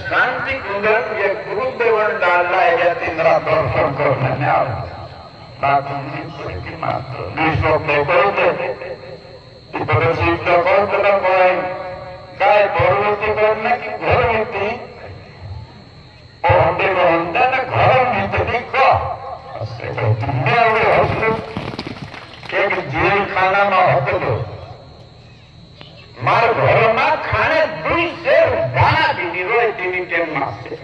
शांति गुंजन ये गुरुदेव डाला है तीनरा दर्शन करने मात्र विश्व काय भरवती करना की घर होती घर एक जेल खाना में होते मार घर में खाने दुई शेर दाना भी रोए तीन टेम मासे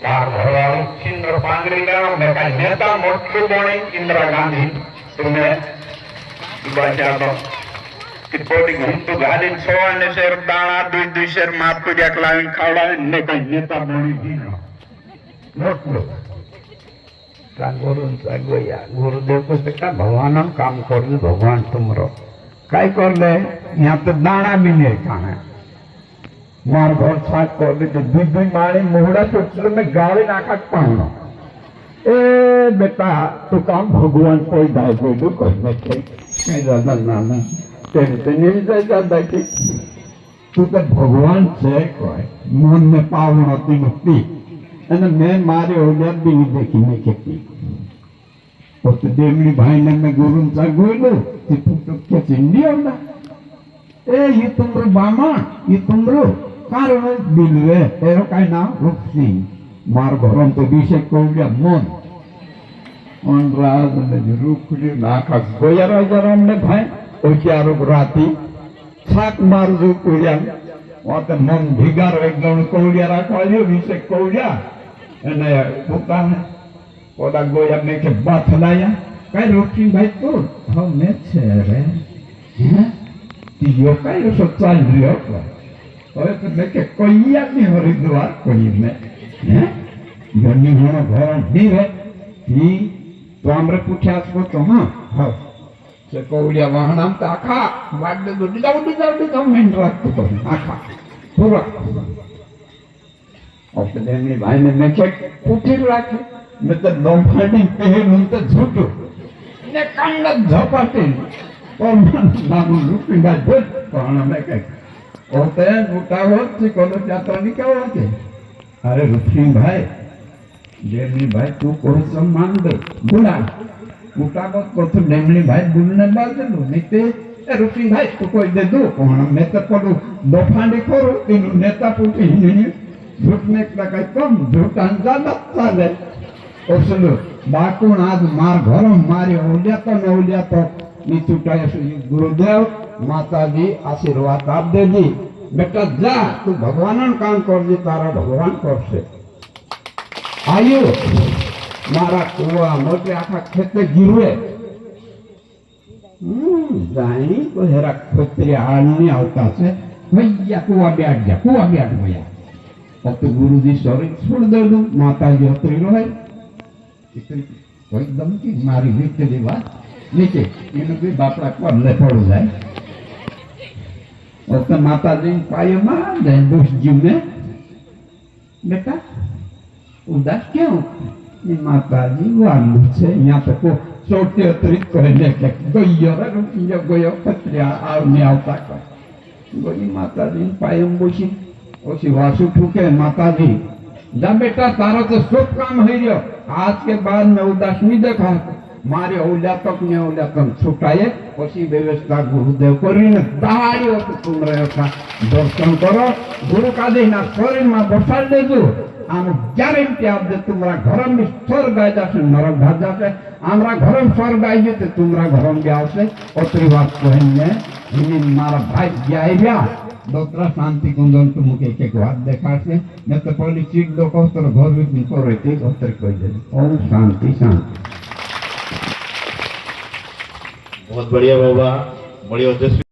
मार घर वाले चंद्र पांगरी का नेता मोटू बने इंदिरा गांधी तुम्हें बचा दो घूमतू गाड़ी छवाने शेर दाना दुई शेर मापू जकलावी खावड़ा ने कहीं नेता बनी दी मोटू गुरुदेव को बेटा भगवान काम कर भगवान तुमरो काय कर ले यहाँ तो दाना भी नहीं खाना मार घर साफ कर दे दुई माड़ी मुहड़ा चुटल में गाड़ी नाका पाऊना ए बेटा तू काम भगवान कोई दाय कोई दू करने के दादा नाना तेरे तो नहीं दादा की तू तो भगवान से कोई मन में पावना ती मुक्ति मैं मारे हो गया भी नहीं देखी मैं खेती और तो देवली भाई ने मैं गुरु सा गोलू कि तू तो क्या चिंडी होगा ए ये तुमरो बामा ये तुमरो कारण बिलवे एरो काय नाम रूप सिंह मार घरम तो विषय को गया मन on राज ने रूप खुली नाका गोया राजा ने भाई ओ चारो राती छाक मार जो कोया और तो मन भिगार एकदम कोलिया राखवालियो विषय कोलिया અને પોતાને પોતા ગોયા મેં કે બાથ લાયા કઈ રોટી ભાઈ તો હવે છે રે હે તીયો કઈ રસો ચાલ રહ્યો હવે તો મેં કે કોઈયા ની હરિદ્વાર કોઈ મે હે ગની હોનો ઘર ની રે ઈ તો આમરે પૂછ્યા છો તો હા હા से कोलिया वाहनाम तो आखा वाडे दो दिजाव मेन राखतो तो आखा पूरा और देवनी भाई ने मैं के पूठी राखे मैं तो लोंफाडी पहन तो झूठो ने कंड झपाटे और नाम लुपिंगा झूठ पण मैं के ओते उठाओ से कोनो जात्रा निकालो के अरे रुपसिंह भाई देवनी भाई तू को सम्मान दे बुला उठावत को तो देवनी भाई बुलने बाजलो नीते रुपसिंह भाई तू कोई दे दो पण मैं तो पडू लोंफाडी करो तीन नेता पूठी नहीं झूठने का कम झूठा ज्यादा चाले ओसलो बाकुण आज मार घर मारी ओलिया तो नीचुटाय गुरुदेव माताजी आशीर्वाद आप दे दी बेटा जा तू भगवान काम कर दी तारा भगवान करसे आयो मारा कुआ मोटे आखा खेते गिरवे जाई को हेरा खोतरी आनी आवता से भैया कुआ बैठ गया अब तो गुरु जी सॉरी छोड़ दे दो माता जी उतरी रहे एकदम की मारी हुई चली बात नीचे इन्हें भी बापड़ा को ले पड़ जाए और तो माता जी पाए मार दे दोष जीव में बेटा उदास क्यों ये माता जी वालू से यहाँ पे को छोटे अतिरिक्त कहने के गोयो पत्रिया और नहीं आवता कर गोई माता जी पाए बोशी ओसी वासु ठुके माताजी जा बेटा तारा तो सब काम है रियो आज के बाद मैं उदास नहीं देखा मारे औलिया तक छुटाए ओसी व्यवस्था गुरुदेव करी न दाड़ी हो तो तुम रहे का दर्शन करो गुरु का देना शरीर में बसाल दे दो आम गारंटी आप दे तुम्हारा घर में स्वर्ग आ जासे नरक भाग जासे हमरा घर में स्वर्ग आई जे तुम्हारा घर में आवसे ओतरी बात कहने इन मारा भाई जाइया डॉक्टर शांति कुंदन तो मुके एक बात देखा से मैं तो पहले चीट दो को तो घर में को रहती उतर कोई दे ओम शांति शांति बहुत बढ़िया बाबा बढ़िया